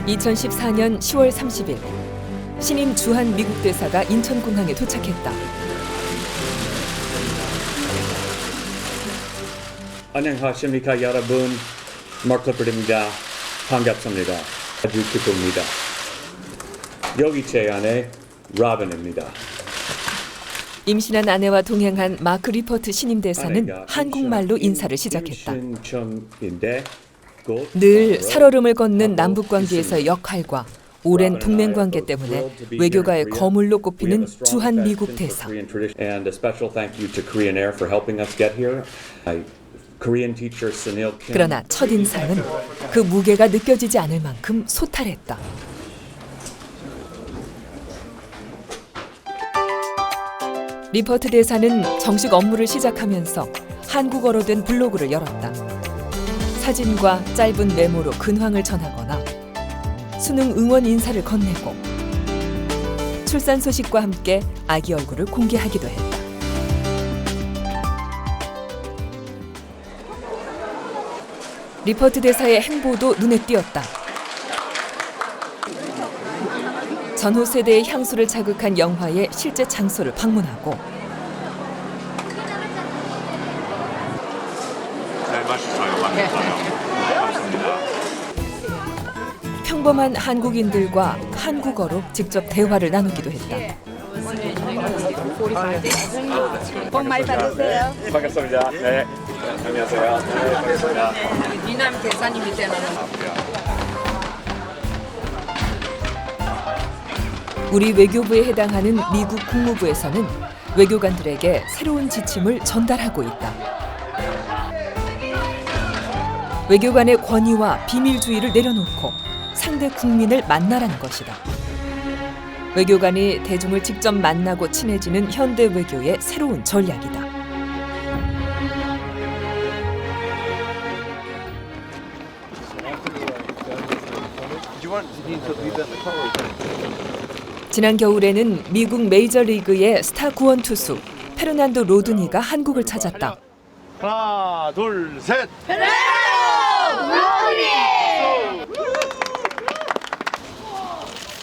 2014년 10월 30일 신임 주한 미국 대사가 인천공항에 도착했다. 안녕하십니까 여러분, 마크 클리퍼입니다. 반갑습니다. 아주 기쁩니다. 여기 제 아내 라벤입니다. 임신한 아내와 동행한 마크 리퍼트 신임 대사는 한국말로 인사를 시작했다. 늘 살얼음을 걷는 남북관계에서의 역할과 오랜 동맹관계 때문에 외교가의 거물로 꼽히는 주한 미국 대사. 그러나 첫인상은 그 무게가 느껴지지 않을 만큼 소탈했다. 리퍼트 대사는 정식 업무를 시작하면서 한국어로 된 블로그를 열었다. 사진과 짧은 메모로 근황을 전하거나 수능 응원 인사를 건네고 출산 소식과 함께 아기 얼굴을 공개하기도 했다. 리퍼트 대사의 행보도 눈에 띄었다. 전후 세대의 향수를 자극한 영화의 실제 장소를 방문하고 맛있어요. 감사합니다. 평범한 한국인들과 한국어로 직접 대화를 나누기도 했다. 복 많이 받으세요. 반갑습니다. 네, 안녕하세요. 네, 반갑습니다. 미남 대사님이 되는. 우리 외교부에 해당하는 미국 국무부에서는 외교관들에게 새로운 지침을 전달하고 있다. 외교관의 권위와 비밀주의를 내려놓고 상대 국민을 만나라는 것이다. 외교관이 대중을 직접 만나고 친해지는 현대 외교의 새로운 전략이다. 지난 겨울에는 미국 메이저리그의 스타 구원 투수 페르난도 로드니가 한국을 찾았다. 하나, 둘, 셋.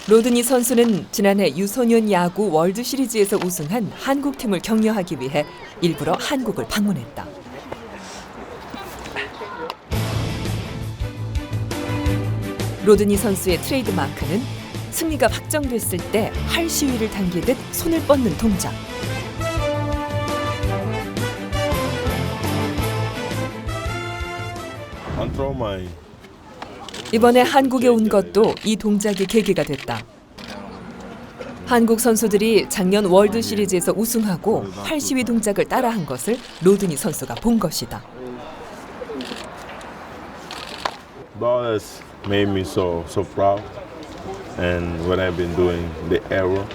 로드니 선수는 지난해 유소년 야구 월드 시리즈에서 우승한 한국팀을 격려하기 위해 일부러 한국을 방문했다. 로드니 선수의 트레이드 마크는 승리가 확정됐을 때 활 시위를 당기듯 손을 뻗는 동작. 이번에 한국에 온 것도 이 동작이 계기가 됐다. 한국 선수들이 작년 월드 시리즈에서 우승하고 활 시위 동작을 따라한 것을 로드니 선수가 본 것이다. That has made me so proud, and what I've been doing, the arrow.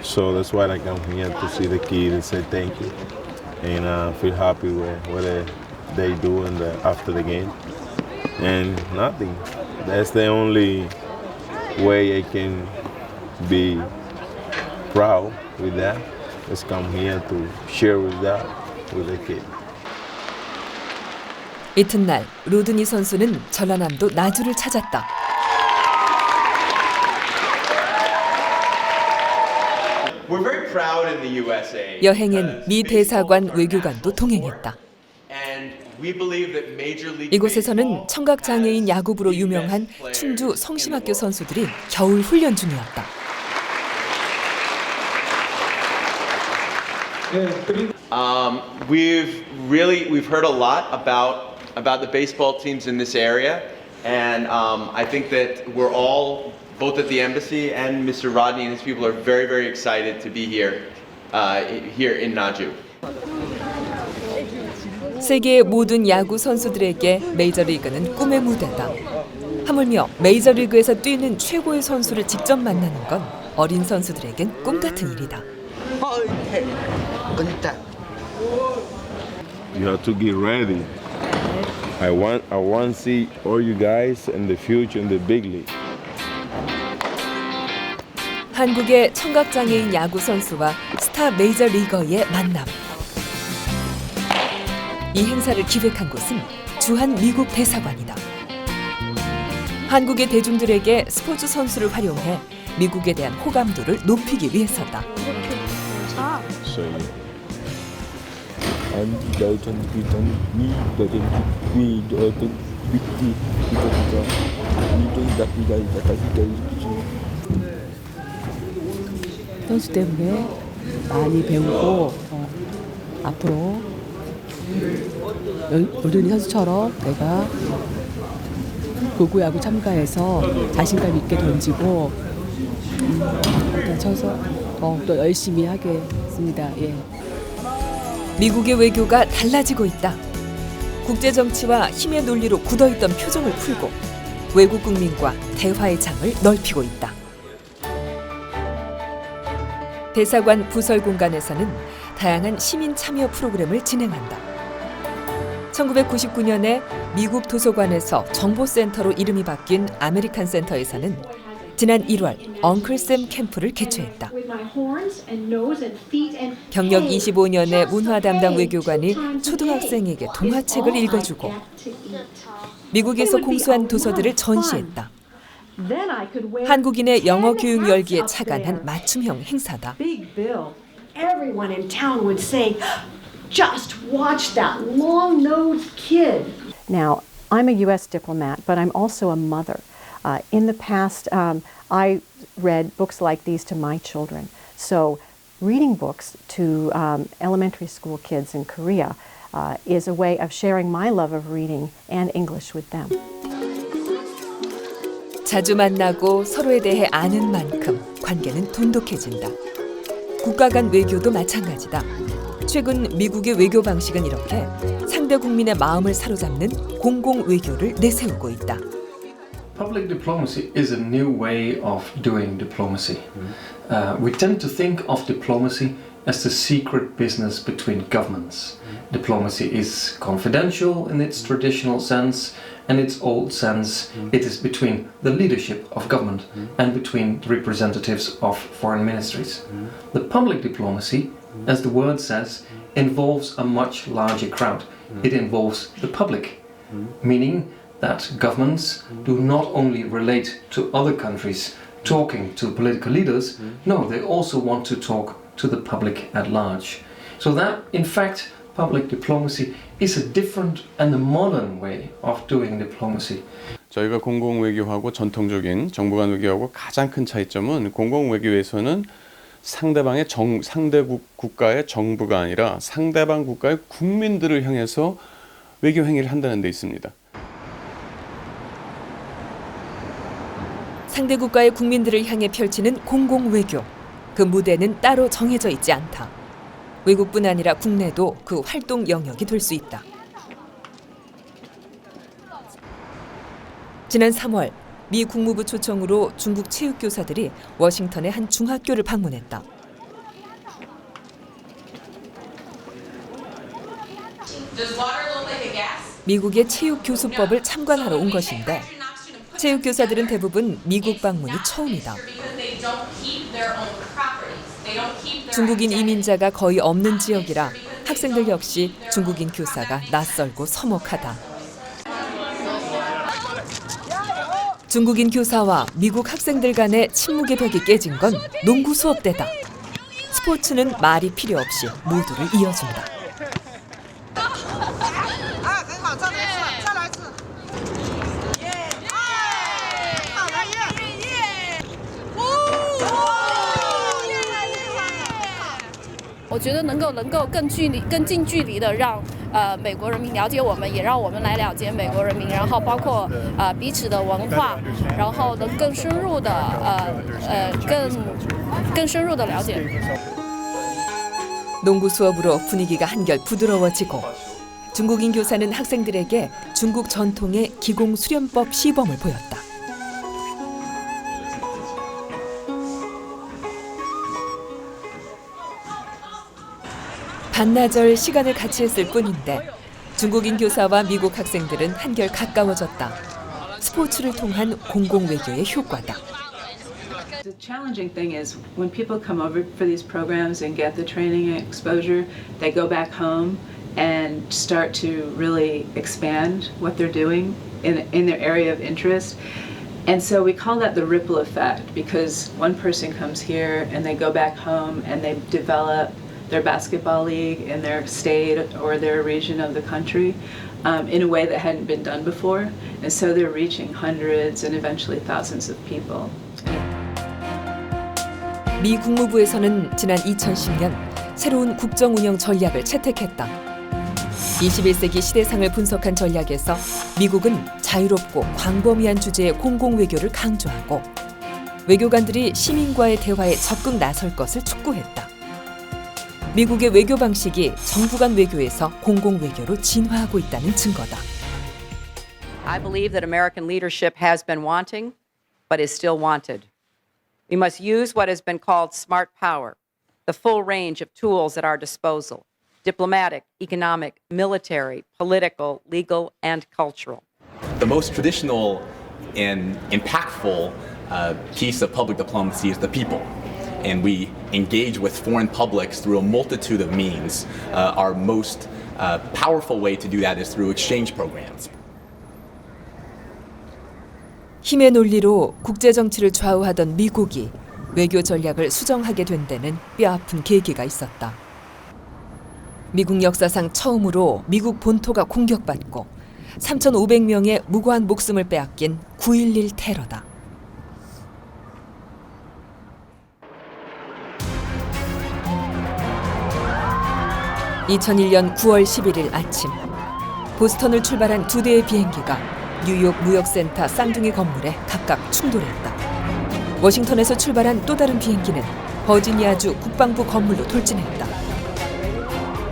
So that's why I come here to see the kid and say thank you, and feel happy with what they do after the game. And nothing. That's the only way I can be proud with that. Just come here to share with that with the kid. 이튿날 로드니 선수는 전라남도 나주를 찾았다. 여행엔 미 대사관 외교관도 동행했다. 이곳에서는 청각장애인 야구부로 유명한 충주 성심학교 선수들이 겨울 훈련 중이었다. We've heard a lot about the baseball teams in this area, and I think that we're all, both at the embassy and Mr. Rodney and his people, are very, very excited to be here in Naju. 세계의 모든 야구 선수들에게 메이저리그는 꿈의 무대다. 하물며 메이저리그에서 뛰는 최고의 선수를 직접 만나는 건 어린 선수들에겐 꿈 같은 일이다. You have to get ready. I want to see all you guys in the future in the big league. 한국의 청각장애인 야구 선수와 스타 메이저리거의 만남. 이 행사를 기획한 곳은 주한 미국 대사관이다. 한국의 대중들에게 스포츠 선수를 활용해 미국에 대한 호감도를 높이기 위해서다. So 선수 때문에 많이 배우고 앞으로 여전히 선수처럼 내가 고구야구 참가해서 자신감 있게 던지고 쳐서 더욱더 열심히 하겠습니다. 예. 미국의 외교가 달라지고 있다. 국제 정치와 힘의 논리로 굳어있던 표정을 풀고 외국 국민과 대화의 장을 넓히고 있다. 대사관 부설 공간에서는 다양한 시민 참여 프로그램을 진행한다. 1999년에 미국 도서관에서 정보센터로 이름이 바뀐 아메리칸 센터에서는 지난 1월 엉클샘 캠프를 개최했다. 경력 25년의 문화 담당 외교관이 초등학생에게 동화책을 읽어주고 미국에서 공수한 도서들을 전시했다. 한국인의 영어 교육 열기에 착안한 맞춤형 행사다. Everyone in town would say, "Just watch that long-nosed kid." Now, I'm a U.S. diplomat, but I'm also a mother. In the past, I read books like these to my children. So, reading books to elementary school kids in Korea is a way of sharing my love of reading and English with them. 자주 만나고 서로에 대해 아는 만큼 관계는 돈독해진다. 국가 간 외교도 마찬가지다. 최근 미국의 외교 방식은 이렇게 상대 국민의 마음을 사로잡는 공공 외교를 내세우고 있다. Public diplomacy is a new way of doing diplomacy. We tend to think of diplomacy as the secret business between governments. Diplomacy is confidential in its traditional sense, and its old sense it is between the leadership of government and between representatives of foreign ministries. The public diplomacy, as the word says, involves a much larger crowd. It involves the public, meaning that governments do not only relate to other countries talking to political leaders, no, they also want to talk to the public at large. So that, in fact, public diplomacy is a different and a modern way of doing diplomacy. 저희가 공공외교하고 전통적인 정부 간 외교하고 가장 큰 차이점은 공공외교에서는 상대방의 상대국 국가의 정부가 아니라 상대방 국가의 국민들을 향해서 외교 행위를 한다는 데 있습니다. 상대 국가의 국민들을 향해 펼치는 공공외교. 그 무대는 따로 정해져 있지 않다. 외국뿐 아니라 국내도 그 활동 영역이 될 수 있다. 지난 3월 미 국무부 초청으로 중국 체육교사들이 워싱턴의 한 중학교를 방문했다. 미국의 체육교수법을 참관하러 온 것인데 체육교사들은 대부분 미국 방문이 처음이다. 중국인 이민자가 거의 없는 지역이라 학생들 역시 중국인 교사가 낯설고 서먹하다. 중국인 교사와 미국 학생들 간의 침묵의 벽이 깨진 건 농구 수업 때다. 스포츠는 말이 필요 없이 모두를 이어준다.我觉得能够更近距离的让美国人民了解我们，也让我们来了解美国人民，然后包括彼此的文化，然后能更深入的更深入的了解。 농구 수업으로 분위기가 한결 부드러워지고 중국인 교사는 학생들에게 중국 전통의 기공 수련법 시범을 보였다. 반나절 시간을 같이 했을 뿐인데 중국인 교사와 미국 학생들은 한결 가까워졌다. 스포츠를 통한 공공외교의 효과다. The challenging thing is when people come over for these programs and get the training and exposure, they go back home and start to really expand what they're doing in their area of interest. And so we call that the ripple effect because one person comes here and they go back home and they develop their basketball league in their state or their region of the country in a way that hadn't been done before. And so they're reaching hundreds and eventually thousands of people. 미 국무부에서는 지난 2010년 새로운 국정 운영 전략을 채택했다. 21세기 시대상을 분석한 전략에서 미국은 자유롭고 광범위한 주제의 공공외교를 강조하고 외교관들이 시민과의 대화에 적극 나설 것을 촉구했다. 미국의 외교 방식이 정부 간 외교에서 공공외교로 진화하고 있다는 증거다. I believe that American leadership has been wanting, but is still wanted. We must use what has been called smart power, the full range of tools at our disposal, diplomatic, economic, military, political, legal, and cultural. The most traditional and impactful piece of public diplomacy is the people. And we engage with foreign publics through a multitude of means. Our most powerful way to do that is through exchange programs. 힘의 논리로 국제 정치를 좌우하던 미국이 외교 전략을 수정하게 된 데는 뼈아픈 계기가 있었다. 미국 역사상 처음으로 미국 본토가 공격받고 3,500명의 무고한 목숨을 빼앗긴 9.11 테러다. (2001년 9월 11일) 아침 보스턴을 출발한 두 대의 비행기가 뉴욕 무역센터 쌍둥이 건물에 각각 충돌했다. 워싱턴에서 출발한 또 다른 비행기는 버지니아주 국방부 건물로 돌진했다.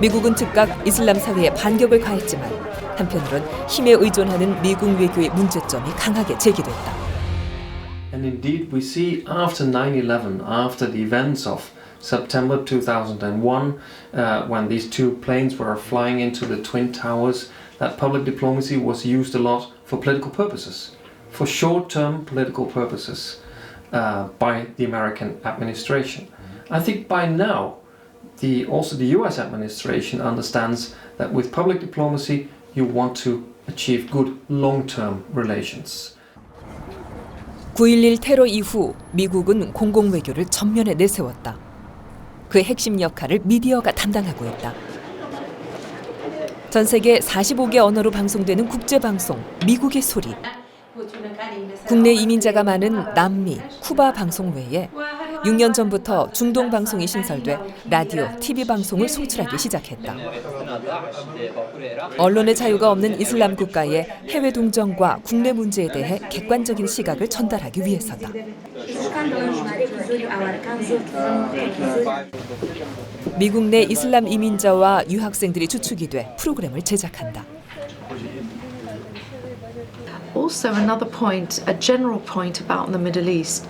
미국은 즉각 이슬람 사회에 반격을 가했지만 한편으론 힘에 의존하는 미국 외교의 문제점이 강하게 제기됐다. And indeed we see after 9/11, after the events of September 2001, when these two planes were flying into the Twin Towers, that public diplomacy was used a lot for political purposes, for short-term political purposes by the American administration. I think by now, also the US administration understands that with public diplomacy, you want to achieve good long-term relations. 9.11 테러 이후 미국은 공공외교를 전면에 내세웠다. 그 핵심 역할을 미디어가 담당하고 있다. 전 세계 45개 언어로 방송되는 국제방송 미국의 소리. 국내 이민자가 많은 남미, 쿠바 방송 외에 6년 전부터 중동 방송이 신설돼 라디오, TV 방송을 송출하기 시작했다. 언론의 자유가 없는 이슬람 국가의 해외 동정과 국내 문제에 대해 객관적인 시각을 전달하기 위해서다. 미국 내 이슬람 이민자와 유학생들이 주축이 돼 프로그램을 제작한다. Also another point, a general point about the Middle East.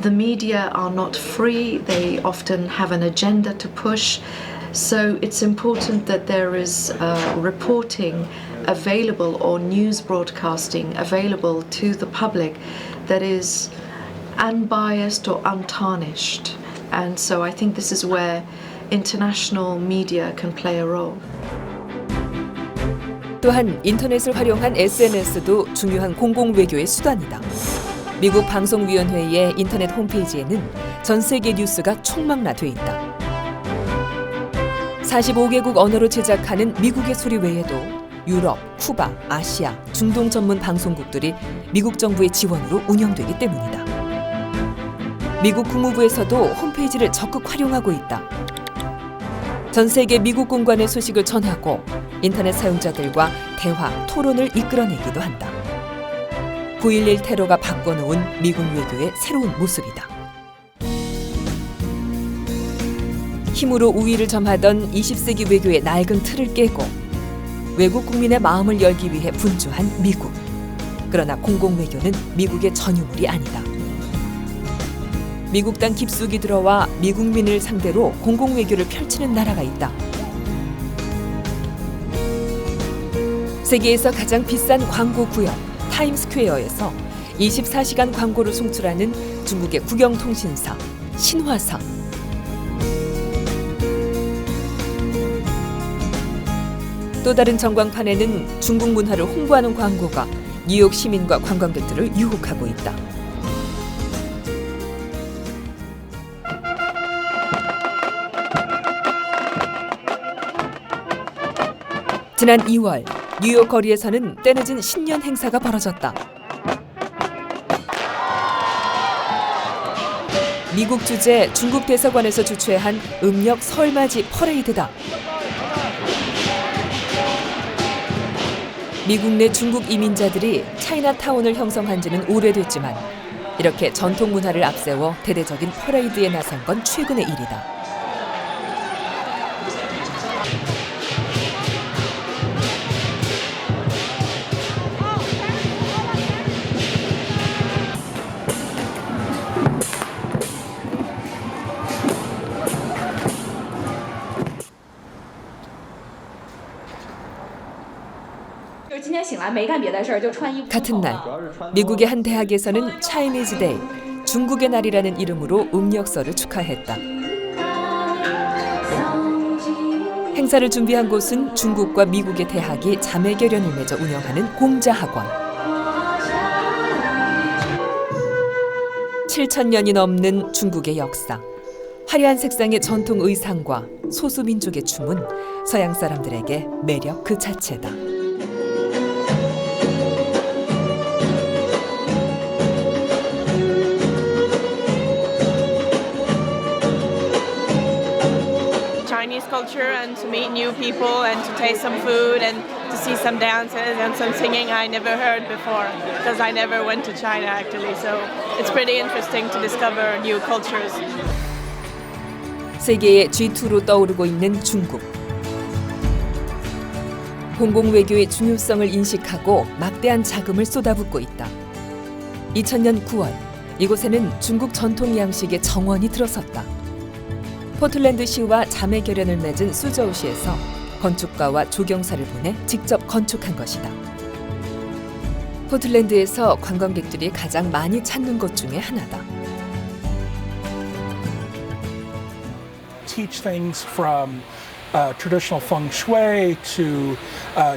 The media are not free, they often have an agenda to push, so it's important that there is reporting available or news broadcasting available to the public that is unbiased or untarnished. And so I think this is where international media can play a role. 또한 인터넷을 활용한 SNS도 중요한 공공외교의 수단이다. 미국 방송위원회의 인터넷 홈페이지에는 전 세계 뉴스가 총망라돼 있다. 45개국 언어로 제작하는 미국의 소리 외에도 유럽, 쿠바, 아시아, 중동 전문 방송국들이 미국 정부의 지원으로 운영되기 때문이다. 미국 국무부에서도 홈페이지를 적극 활용하고 있다. 전 세계 미국 공관의 소식을 전하고 인터넷 사용자들과 대화, 토론을 이끌어내기도 한다. 9.11 테러가 바꿔놓은 미국 외교의 새로운 모습이다. 힘으로 우위를 점하던 20세기 외교의 낡은 틀을 깨고 외국 국민의 마음을 열기 위해 분주한 미국. 그러나 공공외교는 미국의 전유물이 아니다. 미국 땅 깊숙이 들어와 미국민을 상대로 공공외교를 펼치는 나라가 있다. 세계에서 가장 비싼 광고 구역 타임스퀘어에서 24시간 광고를 송출하는 중국의 국영통신사 신화사. 또 다른 전광판에는 중국 문화를 홍보하는 광고가 뉴욕 시민과 관광객들을 유혹하고 있다. 지난 2월 뉴욕 거리에서는 때늦은 신년 행사가 벌어졌다. 미국 주재 중국 대사관에서 주최한 음력 설맞이 퍼레이드다. 미국 내 중국 이민자들이 차이나타운을 형성한 지는 오래됐지만 이렇게 전통 문화를 앞세워 대대적인 퍼레이드에 나선 건 최근의 일이다. 같은 날, 미국의 한 대학에서는 차이니즈 데이, 중국의 날이라는 이름으로 음력설을 축하했다. 행사를 준비한 곳은 중국과 미국의 대학이 자매 결연을 맺어 운영하는 공자학원. 7,000년이 넘는 중국의 역사, 화려한 색상의 전통 의상과 소수민족의 춤은 서양 사람들에게 매력 그 자체다. Chinese culture and to meet new people and to taste some food and to see some dances and some singing I never heard before because I never went to China actually, so it's pretty interesting to discover new cultures. 세계의 G2로 떠오르고 있는 중국. 공공외교의 중요성을 인식하고 막대한 자금을 쏟아붓고 있다. 2000년 9월, 이곳에는 중국 전통 양식의 정원이 들어섰다. 포틀랜드시와 자매 결연을 맺은 수저우시에서 건축가와 조경사를 보내 직접 건축한 것이다. 포틀랜드에서 관광객들이 가장 많이 찾는 곳 중에 하나다. Teach things from traditional feng shui to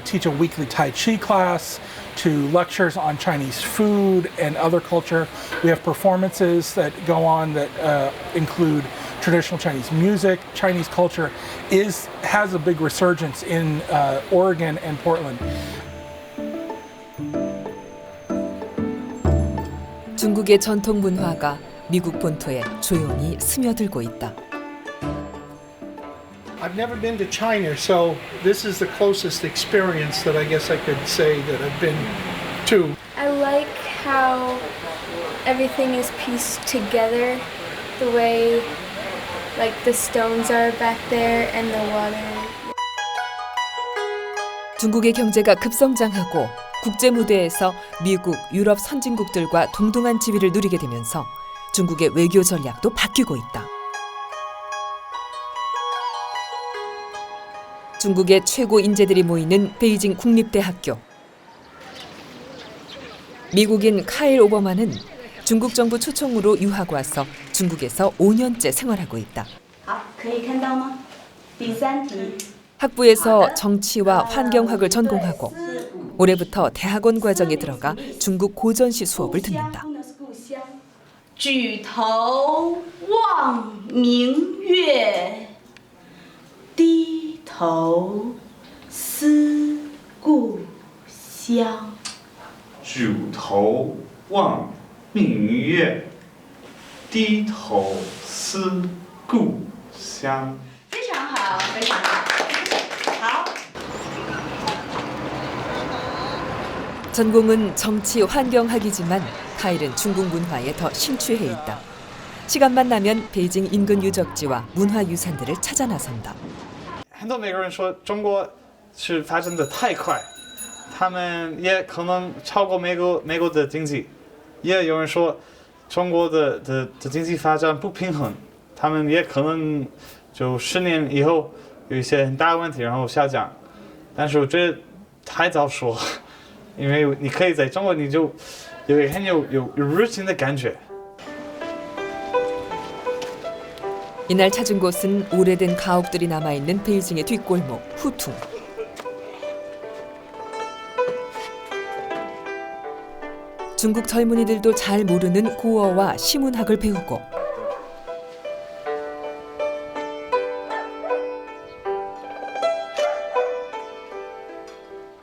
teach a weekly Tai Chi class to lectures on Chinese food and other culture. We have performances that go on that include traditional Chinese music. Chinese culture has a big resurgence in Oregon and Portland. 중국의 전통 문화가 미국 본토에 조용히 스며들고 있다. I've never been to China, so this is the closest experience that I guess I could say that I've been to. I like how everything is pieced together, the way like the stones are back there and the water. 중국의 경제가 급성장하고 국제 무대에서 미국, 유럽 선진국들과 동등한 지위를 누리게 되면서 중국의 외교 전략도 바뀌고 있다. 중국의 최고 인재들이 모이는 베이징 국립대학교. 미국인 카일 오버만은 중국 정부 초청으로 유학 와서 중국에서 5년째 생활하고 있다. 학부에서 정치와 환경학을 전공하고 올해부터 대학원 과정에 들어가 중국 고전시 수업을 듣는다. 举头望明月 低头思故乡 举头望明月 低头思故乡 非常好，非常好。好。 전공은 정치 환경학이지만 카일은 중국 문화에 더 심취해 있다. 시간만 나면 베이징 인근 유적지와 문화유산들을 찾아 나선다. 很多美国人说中国是发展的太快，他们也可能超过美国的经济。也有人说中国的经济发展不平衡，他们也可能就10年以后有一些很大问题，然后下降。但是我觉得太早说，因为你可以在中国你就有很有热情的感觉。 이날 찾은 곳은 오래된 가옥들이 남아있는 베이징의 뒷골목 후퉁. 중국 젊은이들도 잘 모르는 고어와 시문학을 배우고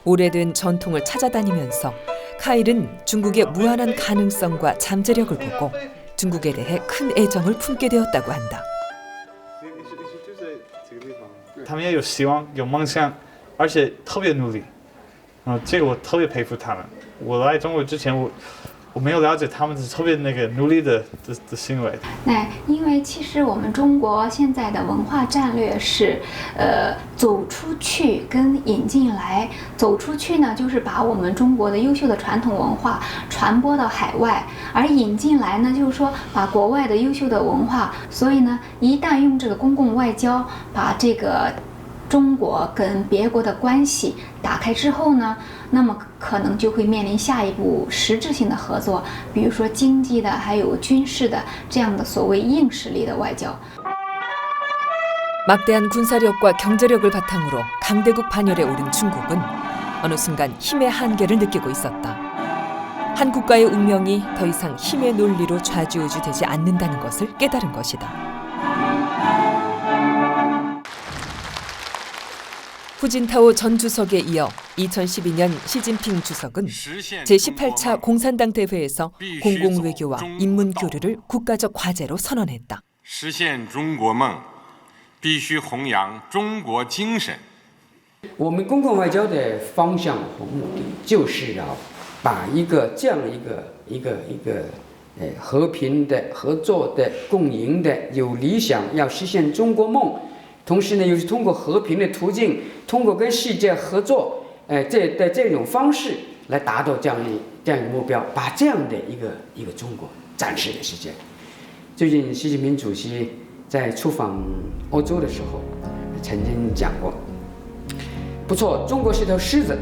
오래된 전통을 찾아다니면서 카일은 중국의 무한한 가능성과 잠재력을 보고 중국에 대해 큰 애정을 품게 되었다고 한다. 他们也有希望，有梦想，而且特别努力。这个我特别佩服他们。我来中国之前，我没有了解他们是特别那个努力的行为。那因为其实我们中国现在的文化战略是，走出去跟引进来。走出去呢，就是把我们中国的优秀的传统文化传播到海外；而引进来呢，就是说把国外的优秀的文化。所以呢，一旦用这个公共外交把这个中国跟别国的关系打开之后呢，那么可能就会面临下一步实质性的合作，比如说经济的，还有军事的这样的所谓硬实力的外交。 막대한 군사력과 경제력을 바탕으로 강대국 반열에 오른 중국은 어느 순간 힘의 한계를 느끼고 있었다. 한 국가의 운명이 더 이상 힘의 논리로 좌지우지되지 않는다는 것을 깨달은 것이다. 후진타오 전 주석에 이어 2012년 시진핑 주석은 제18차 공산당 대회에서 공공외교와 인문교류를 국가적 과제로 선언했다. 实现中国梦必须弘扬中国精神。我们公共外交的方向和目的，就是要把这样一个和平的、合作的、共赢的、有理想，要实现中国梦，同时呢，又是通过和平的途径，通过跟世界合作，这种方式来达到这样一个目标，把这样的一个中国展示给世界。最近习近平主席 在出访欧洲的时候，曾经讲过，不错，中国是头狮子，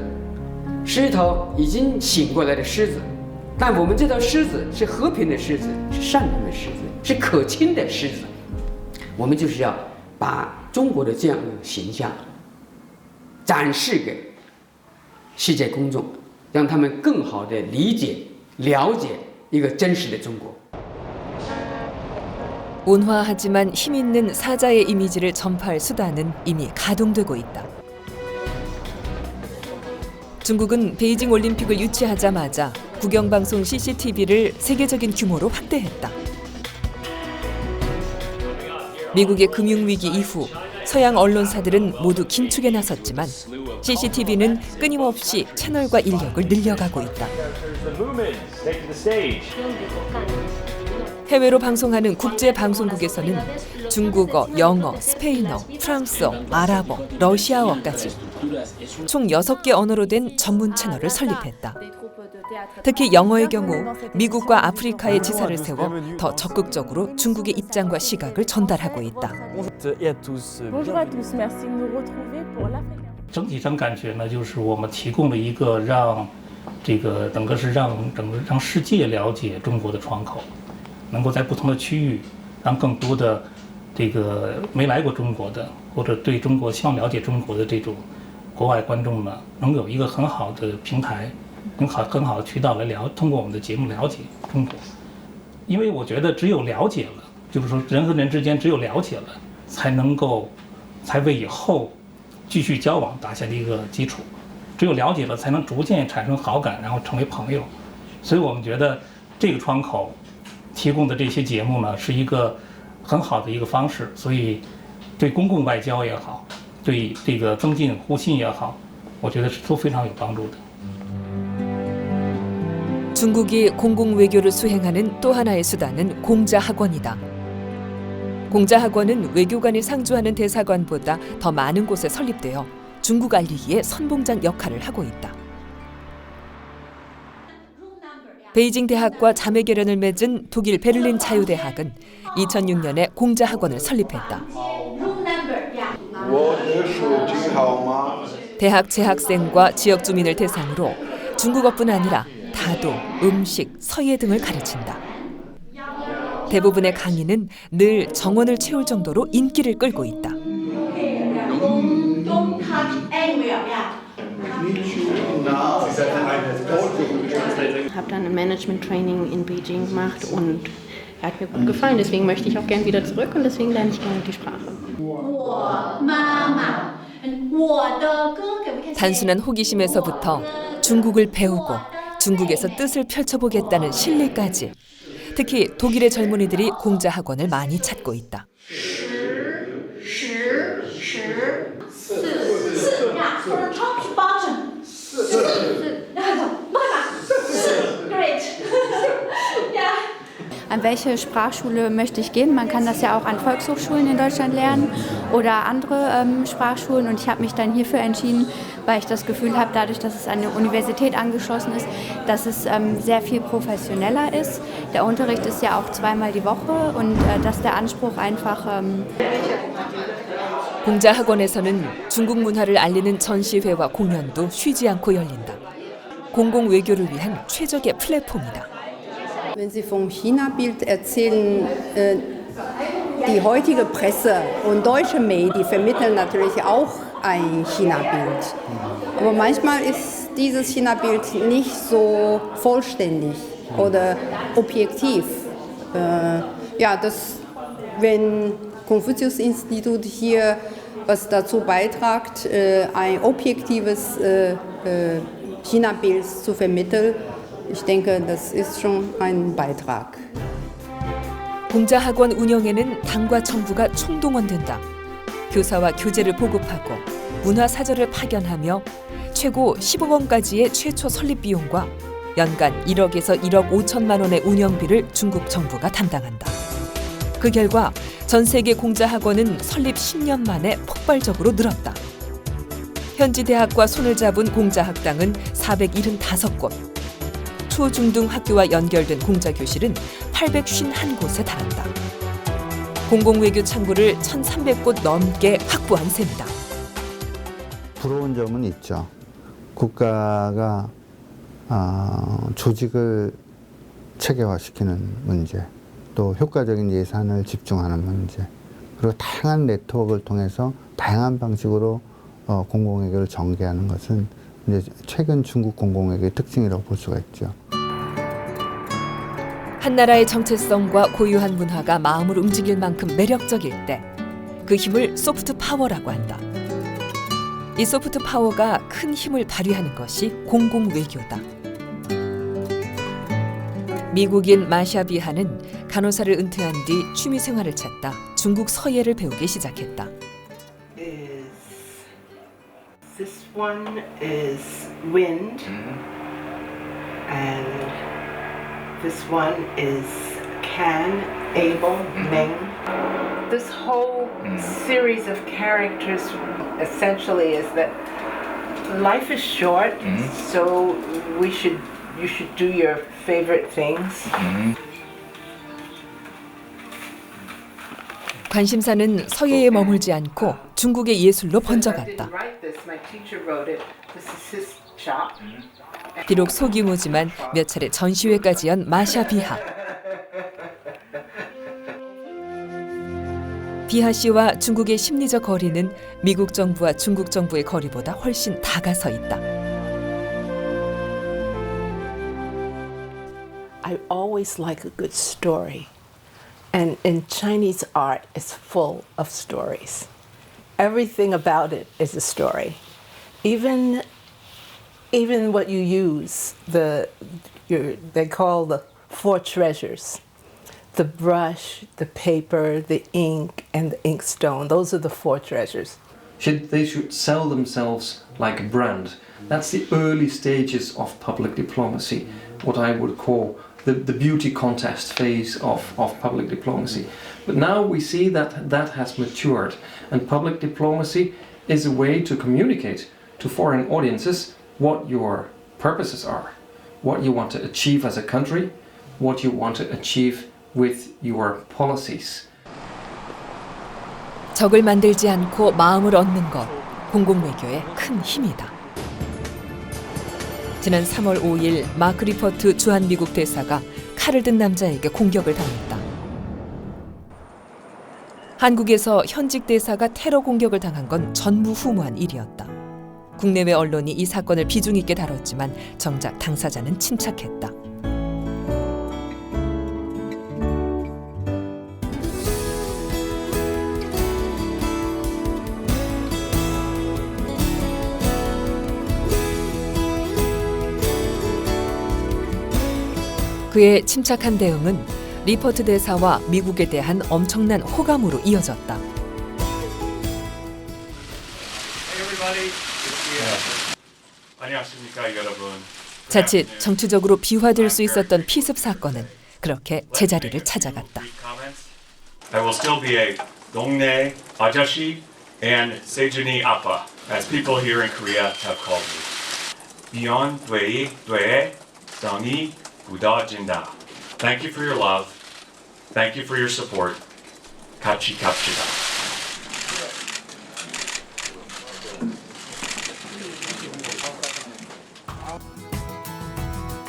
是一头已经醒过来的狮子，但我们这头狮子是和平的狮子，是善良的狮子，是可亲的狮子。我们就是要把中国的这样的形象展示给世界公众，让他们更好的理解、了解一个真实的中国。 온화하지만 힘있는 사자의 이미지를 전파할 수단은 이미 가동되고 있다. 중국은 베이징 올림픽을 유치하자마자 국영방송 CCTV를 세계적인 규모로 확대했다. 미국의 금융위기 이후 서양 언론사들은 모두 긴축에 나섰지만 CCTV는 끊임없이 채널과 인력을 늘려가고 있다. 해외로 방송하는 국제 방송국에서는 중국어, 영어, 스페인어, 프랑스어, 아랍어, 러시아어까지 총 6개 언어로 된 전문 채널을 설립했다. 특히 영어의 경우 미국과 아프리카의 지사를 세워 더 적극적으로 중국의 입장과 시각을 전달하고 있다. 整体上感觉呢，就是我们提供了一个让整个是让世界了解中国的窗口。 能够在不同的区域，让更多的没来过中国的，或者对中国希望了解中国的这种国外观众呢，能有一个很好的平台，很好的渠道来通过我们的节目了解中国。因为我觉得只有了解了，就是说人和人之间只有了解了，才为以后继续交往打下了一个基础。只有了解了，才能逐渐产生好感，然后成为朋友。所以我们觉得这个窗口 提供的这些节目呢，是一个很好的一个方式，所以对公共外交也好，对这个增进互信也好，我觉得是都非常有帮助的。 중국이 공공외교를 수행하는 또 하나의 수단은 공자학원이다. 공자학원은 외교관이 상주하는 대사관보다 더 많은 곳에 설립되어 중국 알리기에 선봉장 역할을 하고 있다. 베이징 대학과 자매 결연을 맺은 독일 베를린 자유대학은 2006년에 공자학원을 설립했다. 대학 재학생과 지역 주민을 대상으로 중국어뿐 아니라 다도, 음식, 서예 등을 가르친다. 대부분의 강의는 늘 정원을 채울 정도로 인기를 끌고 있다. Ich habe dann ein Management-Training in Beijing gemacht und hat mir gut gefallen. Deswegen möchte ich auch gern wieder zurück und deswegen lerne ich gerne die Sprache. 단순한 호기심에서부터 중국을 배우고 중국에서 뜻을 펼쳐보겠다는 신뢰까지. 특히 독일의 젊은이들이 공자 학원을 많이 찾고 있다. An welche Sprachschule möchte ich gehen? Man kann das ja auch an Volkshochschulen in Deutschland lernen oder andere Sprachschulen. Und ich habe mich dann hierfür entschieden, weil ich das Gefühl habe, dadurch, dass es an eine Universität angeschlossen ist, dass es sehr viel professioneller ist. Der Unterricht ist ja auch zweimal die Woche und dass der Anspruch einfach... 공자 학원에서는 중국 문화를 알리는 전시회와 공연도 쉬지 않고 열린다. 공공 외교를 위한 최적의 플랫폼이다. Wenn Sie vom China-Bild erzählen, die heutige Presse und deutsche Medien vermitteln natürlich auch ein China-Bild. Aber manchmal ist dieses China-Bild nicht so vollständig oder objektiv. Wenn Konfuzius-Institut hier was dazu beiträgt, ein objektives China-Bild zu vermitteln, ich denke, das ist schon ein Beitrag. 공자 학원 운영에는 당과 정부가 총동원된다. 교사와 교재를 보급하고 문화 사절을 파견하며 최고 15억 원까지의 최초 설립 비용과 연간 1억에서 1억 5천만 원의 운영비를 중국 정부가 담당한다. 그 결과 전 세계 공자 학원은 설립 10년 만에 폭발적으로 늘었다. 현지 대학과 손을 잡은 공자 학당은 475곳. 초중등 학교와 연결된 공자 교실은 851곳에 달한다. 공공외교 창구를 1,300곳 넘게 확보한 셈이다. 부러운 점은 있죠. 국가가 조직을 체계화시키는 문제, 또 효과적인 예산을 집중하는 문제, 그리고 다양한 네트워크를 통해서 다양한 방식으로 공공외교를 전개하는 것은 이제 최근 중국 공공외교의 특징이라고 볼 수가 있죠. 한 나라의 정체성과 고유한 문화가 마음을 움직일 만큼 매력적일 때 그 힘을 소프트 파워라고 한다. 이 소프트 파워가 큰 힘을 발휘하는 것이 공공외교다. 미국인 마샤 비하는 간호사를 은퇴한 뒤 취미생활을 찾다 중국 서예를 배우기 시작했다. This one is wind, and this one is Can, Abel, Meng. This whole series of characters essentially is that life is short, so you should do your favorite things. 관심사는 서예에 머물지 않고 중국의 예술로 번져갔다. 비록 소규모지만 몇 차례 전시회까지 연 마샤 비하. 비하 씨와 중국의 심리적 거리는 미국 정부와 중국 정부의 거리보다 훨씬 다가서 있다. I always like a good story. And Chinese art is full of stories. Everything about it is a story. Even what you use, they call the four treasures. The brush, the paper, the ink, and the inkstone. Those are the four treasures. They should sell themselves like a brand. That's the early stages of public diplomacy, what I would call the beauty contest phase of public diplomacy. But now we see that has matured, and public diplomacy is a way to communicate to foreign audiences what your purposes are, what you want to achieve as a country, what you want to achieve with your policies. 적을 만들지 않고 마음을 얻는 것, 공공외교의 큰 힘이다. 지난 3월 5일 마크 리퍼트 주한미국 대사가 칼을 든 남자에게 공격을 당했다. 한국에서 현직 대사가 테러 공격을 당한 건 전무후무한 일이었다. 국내외 언론이 이 사건을 비중 있게 다뤘지만 정작 당사자는 침착했다. 그의 침착한 대응은 리퍼트 대사와 미국에 대한 엄청난 호감으로 이어졌다. 안녕하십니까 여러분. 자칫 정치적으로 비화될 수 있었던 피습 사건은 그렇게 제자리를 찾아갔다. I will still be a 동네 아저씨 and 세준이 아빠, as people here in Korea have called me. 이혼 돼 정이 굳어진다. Thank you for your love. Thank you for your support. 같이 갑시다.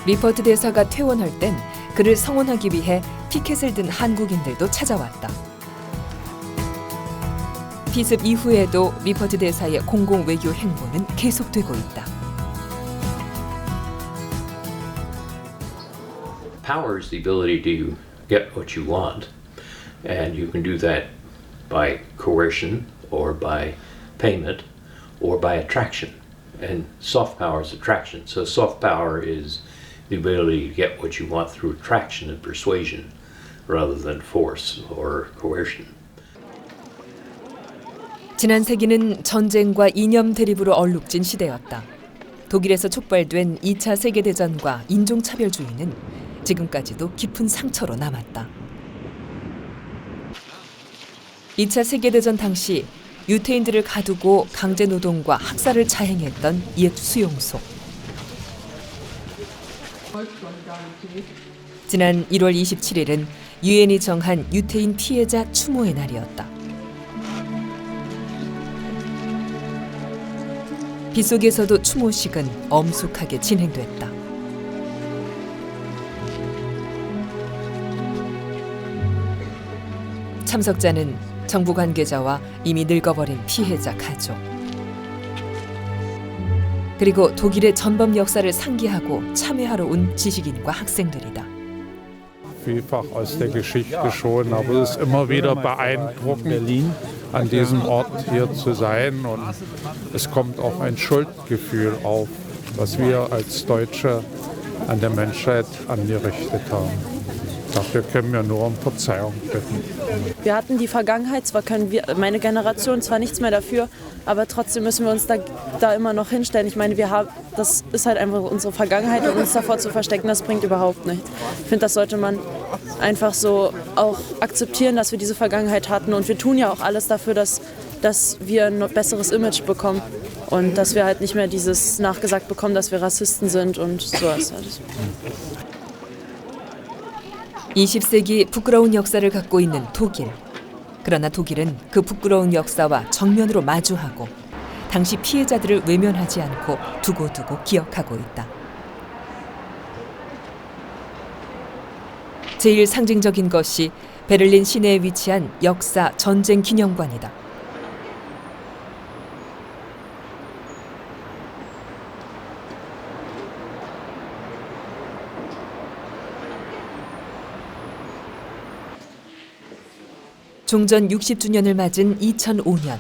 리퍼트 대사가 퇴원할 땐 그를 성원하기 위해 피켓을 든 한국인들도 찾아왔다. 피습 이후에도 리퍼트 대사의 공공 외교 행보는 계속되고 있다. Power is the ability to get what you want, and you can do that by coercion or by payment or by attraction. And soft power is attraction. So soft power is the ability to get what you want through attraction and persuasion rather than force or coercion. 지난 세기는 전쟁과 이념 대립으로 얼룩진 시대였다. 독일에서 촉발된 2차 세계대전과 인종차별주의는 지금까지도 깊은 상처로 남았다. 2차 세계대전 당시 유태인들을 가두고 강제노동과 학살을 자행했던 옛 수용소. 지난 1월 27일은 유엔이 정한 유태인 피해자 추모의 날이었다. 빗속에서도 추모식은 엄숙하게 진행됐다. 참석자는 정부 관계자와 이미 늙어버린 피해자 가족, 그리고 독일의 전범 역사를 상기하고 참여하러 온 지식인과 학생들이다. Vielfach aus der Geschichte schon, aber es ist immer wieder beeindruckend, an diesem Ort hier zu sein. Und es kommt auch ein Schuldgefühl auf, was wir als Deutsche an der Menschheit angerichtet haben. Dafür können wir nur um Verzeihung bitten. Wir hatten die Vergangenheit, zwar können wir, meine Generation, zwar nichts mehr dafür, aber trotzdem müssen wir uns da immer noch hinstellen. Ich meine, das ist halt einfach unsere Vergangenheit und uns davor zu verstecken, das bringt überhaupt nichts. Ich finde, das sollte man einfach so auch akzeptieren, dass wir diese Vergangenheit hatten. Und wir tun ja auch alles dafür, dass wir ein besseres Image bekommen und dass wir halt nicht mehr dieses nachgesagt bekommen, dass wir Rassisten sind und sowas alles. 20세기 부끄러운 역사를 갖고 있는 독일. 그러나 독일은 그 부끄러운 역사와 정면으로 마주하고 당시 피해자들을 외면하지 않고 두고두고 기억하고 있다. 제일 상징적인 것이 베를린 시내에 위치한 역사 전쟁 기념관이다. 종전 60주년을 맞은 2005년,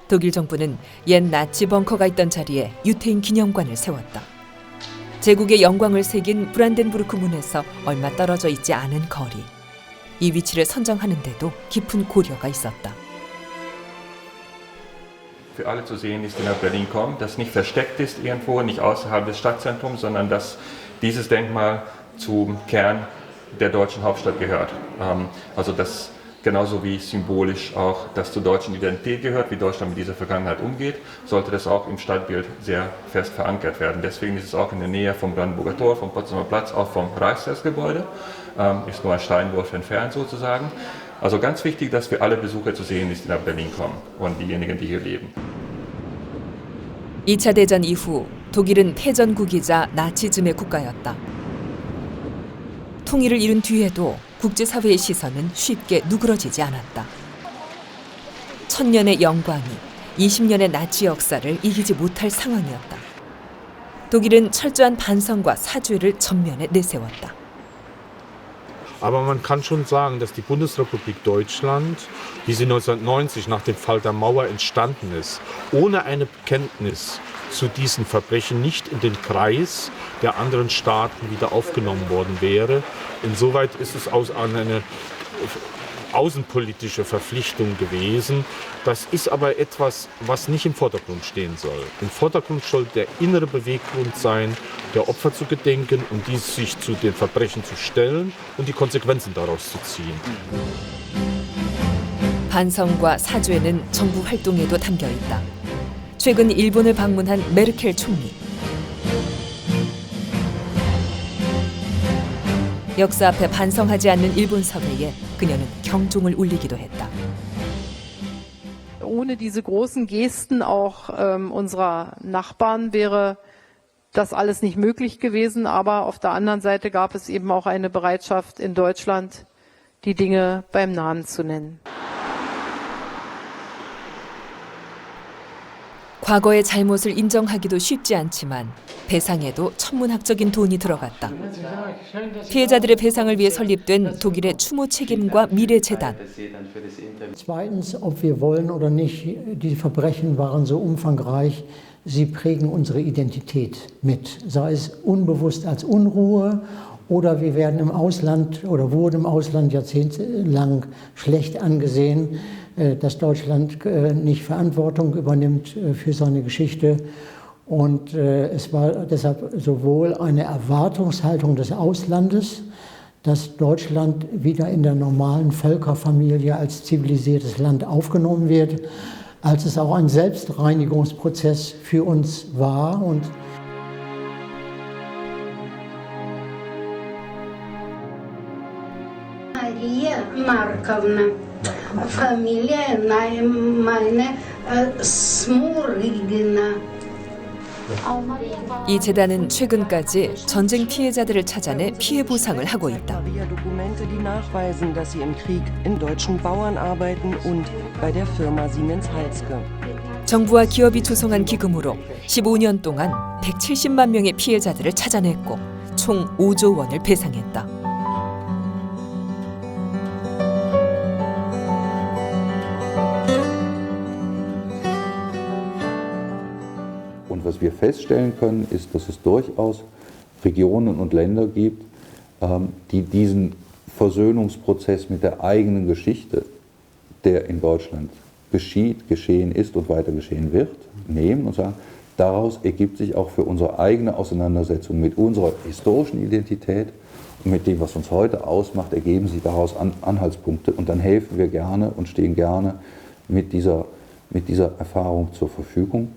독일 정부는 옛 나치 벙커가 있던 자리에 유태인 기념관을 세웠다. 제국의 영광을 새긴 브란덴부르크 문에서 얼마 떨어져 있지 않은 거리. 이 위치를 선정하는데도 깊은 고려가 있었다. Für alle zu sehen ist, die nach Berlin kommen, das nicht versteckt ist irgendwo, nicht außerhalb des Stadtzentrums, sondern dass dieses Denkmal zum Kern der deutschen Hauptstadt gehört. Also das genauso wie symbolisch auch das zur deutschen Identität gehört, wie Deutschland mit dieser Vergangenheit umgeht, sollte das auch im Stadtbild sehr fest verankert werden. Deswegen ist es auch in der Nähe vom Brandenburger Tor, vom Potsdamer Platz, auch vom Reichstagsgebäude, ist nur ein Steinwurf entfernt sozusagen. Also ganz wichtig, dass für alle Besucher zu sehen ist, die nach Berlin kommen und diejenigen, die hier leben. 2차 대전 이후 독일은 패전국이자 나치즘의 국가였다. 통일을 이룬 뒤에도 국제사회의 시선은 쉽게 누그러지지 않았다. 천년의 영광이 20년의 나치 역사를 이기지 못할 상황이었다. 독일은 철저한 반성과 사죄를 전면에 내세웠다. Aber man kann schon sagen, dass die Bundesrepublik Deutschland, wie sie 1990 nach dem Fall der Mauer entstanden ist, ohne eine Bekenntnis zu diesen Verbrechen nicht in den Kreis der anderen Staaten wieder aufgenommen worden wäre. Insoweit ist es eine außenpolitische Verpflichtung gewesen. Das ist aber etwas, was nicht im Vordergrund stehen soll. Im Vordergrund soll der innere Beweggrund sein, der Opfer zu gedenken und sich zu den Verbrechen zu stellen und die Konsequenzen daraus zu ziehen. 반성과 사죄는 정부 활동에도 담겨 있다. 최근 일본을 방문한 메르켈 총리. 역사 앞에 반성하지 않는 일본 사회에 그녀는 경종을 울리기도 했다. Ohne diese großen Gesten auch unserer Nachbarn wäre das alles nicht möglich gewesen. Aber auf der anderen Seite gab es eben auch eine Bereitschaft in Deutschland, die Dinge beim Namen zu nennen. 과거의 잘못을 인정하기도 쉽지 않지만 배상에도 천문학적인 돈이 들어갔다. 피해자들의 배상을 위해 설립된 독일의 추모 책임과 미래 재단. Zweitens, ob wir wollen oder nicht, die Verbrechen waren so umfangreich, sie prägen unsere Identität mit. Sei es unbewusst als Unruhe oder wir werden im Ausland oder wurden im Ausland jahrzehntelang schlecht angesehen, dass Deutschland nicht Verantwortung übernimmt für seine Geschichte. Und es war deshalb sowohl eine Erwartungshaltung des Auslandes, dass Deutschland wieder in der normalen Völkerfamilie als zivilisiertes Land aufgenommen wird, als es auch ein Selbstreinigungsprozess für uns war. Und Maria Markovna, Familie meine Smurigina. 이 재단은 최근까지 전쟁 피해자들을 찾아내 피해 보상을 하고 있다. Dokumente, die nachweisen, dass sie im Krieg in deutschen Bauern arbeiten und bei der Firma Siemens Halske. 정부와 기업이 조성한 기금으로 15년 동안 170만 명의 피해자들을 찾아냈고 총 5조 원을 배상했다. Und was wir feststellen können, ist, dass es durchaus Regionen und Länder gibt, die diesen Versöhnungsprozess mit der eigenen Geschichte, der in Deutschland geschehen ist und weiter geschehen wird, nehmen und sagen, daraus ergibt sich auch für unsere eigene Auseinandersetzung mit unserer historischen Identität und mit dem, was uns heute ausmacht, ergeben sich daraus Anhaltspunkte und dann helfen wir gerne und stehen gerne mit dieser Erfahrung zur Verfügung.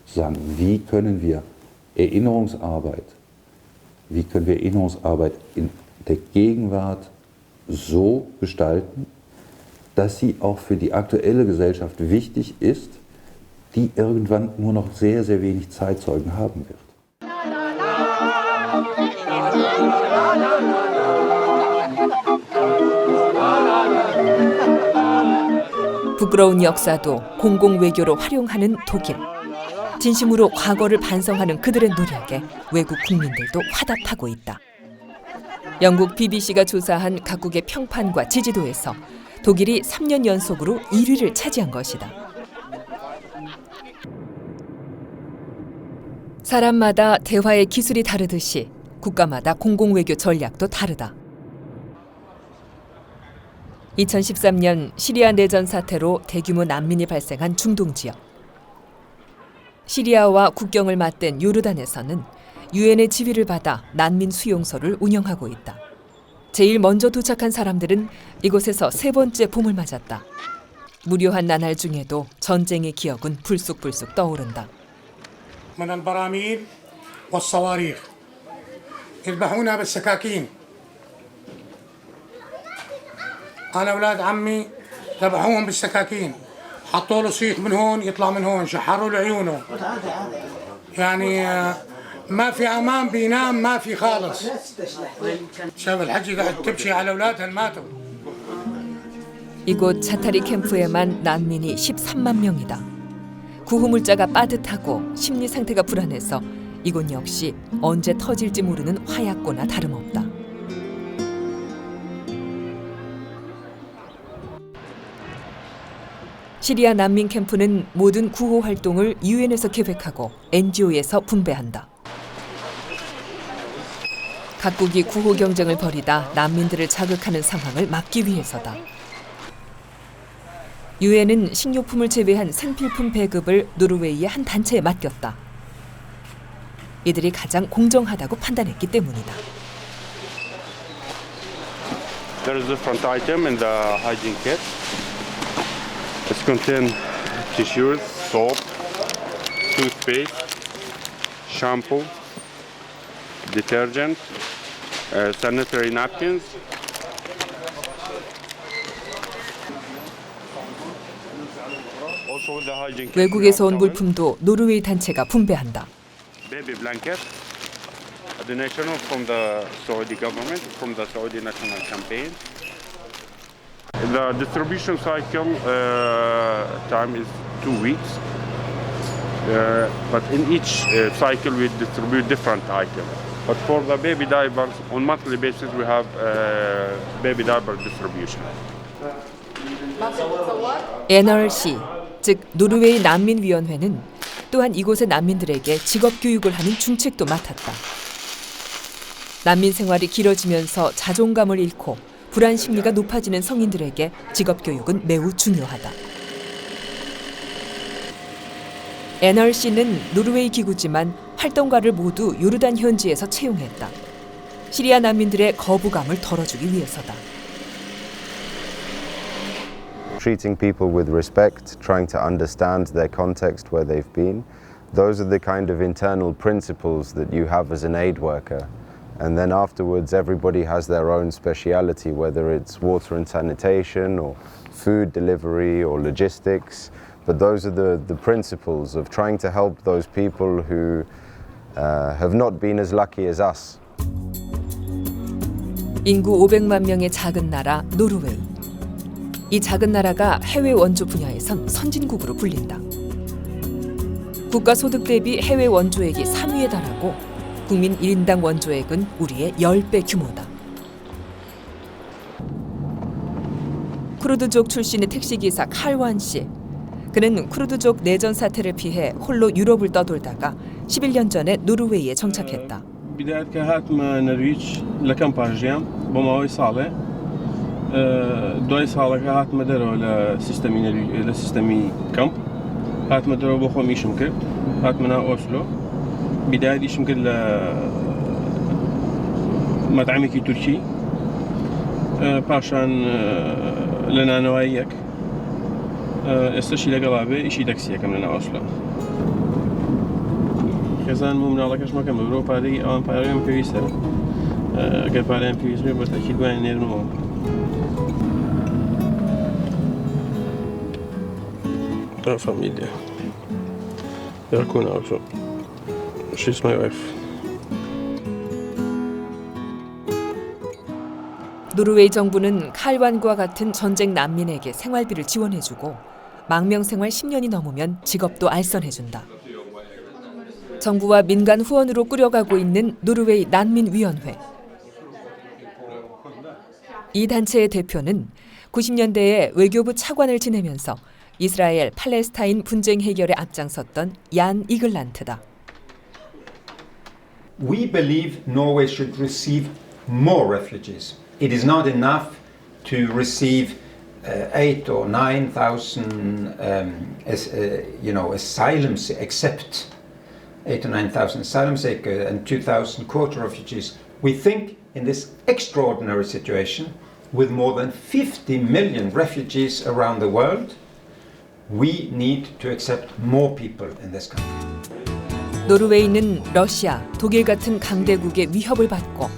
Zu sagen, wie können wir Erinnerungsarbeit in der Gegenwart so gestalten, dass sie auch für die aktuelle Gesellschaft wichtig ist, die irgendwann nur noch sehr, sehr wenig Zeitzeugen haben wird. 부끄러운 역사도 공공외교로 활용하는 독일. 진심으로 과거를 반성하는 그들의 노력에 외국 국민들도 화답하고 있다. 영국 BBC가 조사한 각국의 평판과 지지도에서 독일이 3년 연속으로 1위를 차지한 것이다. 사람마다 대화의 기술이 다르듯이 국가마다 공공외교 전략도 다르다. 2013년 시리아 내전 사태로 대규모 난민이 발생한 중동 지역. 시리아와 국경을 맞댄 요르단에서는 유엔의 지휘를 받아 난민 수용소를 운영하고 있다. 제일 먼저 도착한 사람들은 이곳에서 세 번째 봄을 맞았다. 무료한 나날 중에도 전쟁의 기억은 불쑥불쑥 떠오른다. من البراميل والصواريخ يذبحونا بالسكاكين أنا أولاد عمي ذبحوهم بالسكاكين حطوا له صيخ من هون يطلع من هون شحروا له عيونه يعني ما في أمان بينام ما في خالص شاف الحجة قاعد تبكي على أولادها ماتوا 이곳 자타리 캠프에만 난민이 13만 명이다. 구호물자가 빠듯하고 심리 상태가 불안해서 이곳 역시 언제 터질지 모르는 화약고나 다름없다. 시리아 난민 캠프는 모든 구호 활동을 유엔에서 계획하고 NGO에서 분배한다. 각국이 구호 경쟁을 벌이다 난민들을 자극하는 상황을 막기 위해서다. 유엔은 식료품을 제외한 생필품 배급을 노르웨이의 한 단체에 맡겼다. 이들이 가장 공정하다고 판단했기 때문이다. There is different item in the hygiene kit. It contains tissues, soap, toothpaste, shampoo, detergent, sanitary napkins. 외국에서 온 물품도 노르웨이 단체가 분배한다. Baby blanket, a donation from the Saudi government, from the Saudi National Campaign. The distribution cycle time is 2 weeks, but in each cycle we distribute different items. But for the baby diapers, on monthly basis we have baby diaper distribution. NRC, 즉 노르웨이 난민위원회는 또한 이곳의 난민들에게 직업 교육을 하는 중책도 맡았다. 난민 생활이 길어지면서 자존감을 잃고 불안 심리가 높아지는 성인들에게 직업 교육은 매우 중요하다. NRC는 노르웨이 기구지만 활동가를 모두 요르단 현지에서 채용했다. 시리아 난민들의 거부감을 덜어주기 위해서다. Treating people with respect, trying to understand their context where they've been. Those are the kind of internal principles that you have as an aid worker. And then afterwards, everybody has their own speciality, whether it's water and sanitation or food delivery or logistics. But those are the principles of trying to help those people who have not been as lucky as us. 인구 500만 명의 작은 나라 노르웨이. 이 작은 나라가 해외 원조 분야에선 선진국으로 불린다. 국가 소득 대비 해외 원조액이 3위에 달하고 국민 1인당 원조액은 우리의 10배 규모다. 쿠르드족 출신의 택시기사 칼완 씨. 그는 쿠르드족 내전 사태를 피해 홀로 유럽을 떠돌다가 11년 전에 노르웨이에 정착했다. دوای ساڵەکە هاتمە دەرەوە لە سیستەمی کەمپ هاتمە دەرەوە بۆ خۆم ئیشم کرد هاتمە ناو ئۆسلۆ بیدایەت ئیشم کرد لە مەطعمێکی تورکی پاشان لە نانەواییەک ئێستاشی لەگەڵا بێ ئیشی تەکسیەکەم لە ناو ئۆسلۆ خێزان و مناڵەکەش مەکەم بە برۆ پارەی ئەوان پارەیەم پێویستە ئەگەر پارەیان پێویست بێ بە تەکید دوایان نێرمەوە La famiglia. E alcun altro. She's my wife. 노르웨이 정부는 칼완과 같은 전쟁 난민에게 생활비를 지원해주고 망명생활 10년이 넘으면 직업도 알선해준다. 정부와 민간 후원으로 꾸려가고 있는 노르웨이 난민위원회. 이 단체의 대표는 90년대에 외교부 차관을 지내면서 이스라엘 팔레스타인 분쟁 해결에 앞장섰던 얀 이글란트다. We believe Norway should receive more refugees. It is not enough to receive 8 or 9,000 asylums, except 8 or 9,000 asylum seekers and 2,000 quota refugees. We think in this extraordinary situation, with more than 50 million refugees around the world, we need to accept more people in this country. 노르웨이는 러시아, 독일 같은 강대국의 위협을 받고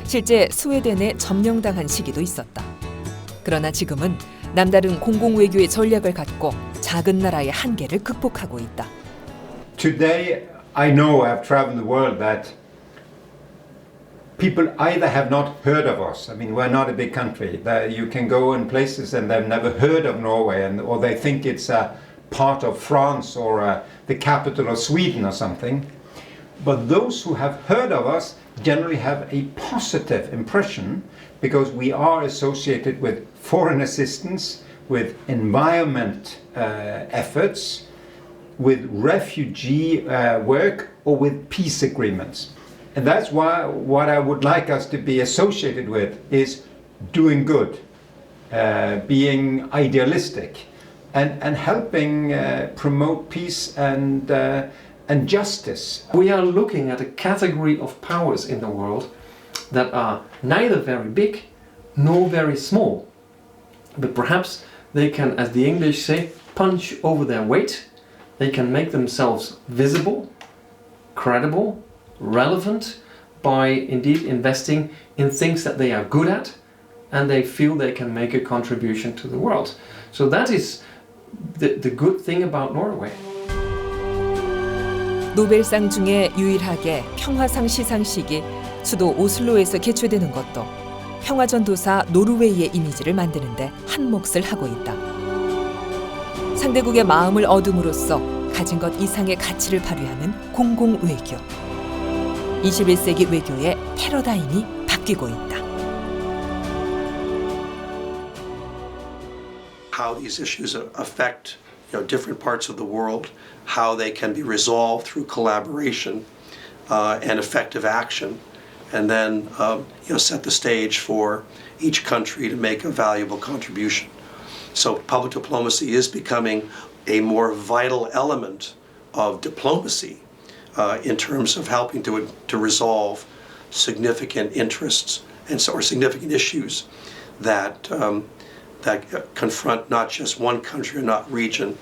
실제 스웨덴에 점령당한 시기도 있었다. 그러나 지금은 남다른 공공외교의 전략을 갖고 작은 나라의 한계를 극복하고 있다. Today, I know I have traveled the world that people either have not heard of us. I mean, we're not a big country. You can go in places and they've never heard of Norway, or they think it's a part of France or the capital of Sweden or something. But those who have heard of us generally have a positive impression because we are associated with foreign assistance, with environment efforts, with refugee work, or with peace agreements. And that's why what I would like us to be associated with is doing good, being idealistic, and helping promote peace and justice. We are looking at a category of powers in the world that are neither very big nor very small. But perhaps they can, as the English say, punch over their weight. They can make themselves visible, credible, relevant by indeed investing in things that they are good at and they feel they can make a contribution to the world. So that is the good thing about Norway. 노벨상 중에 유일하게 평화상 시상식이 수도 오슬로에서 개최되는 것도 평화전도사 노르웨이의 이미지를 만드는데 한 몫을 하고 있다. 상대국의 마음을 얻음으로써 가진 것 이상의 가치를 발휘하는 공공외교. 21세기 외교의 패러다임이 바뀌고 있다. How these issues affect different parts of the world, how they can be resolved through collaboration and effective action, and then set the stage for each country to make a valuable contribution. So public diplomacy is becoming a more vital element of diplomacy in terms of helping to resolve significant interests or significant issues that confront not just one country or not region,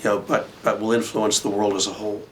but will influence the world as a whole.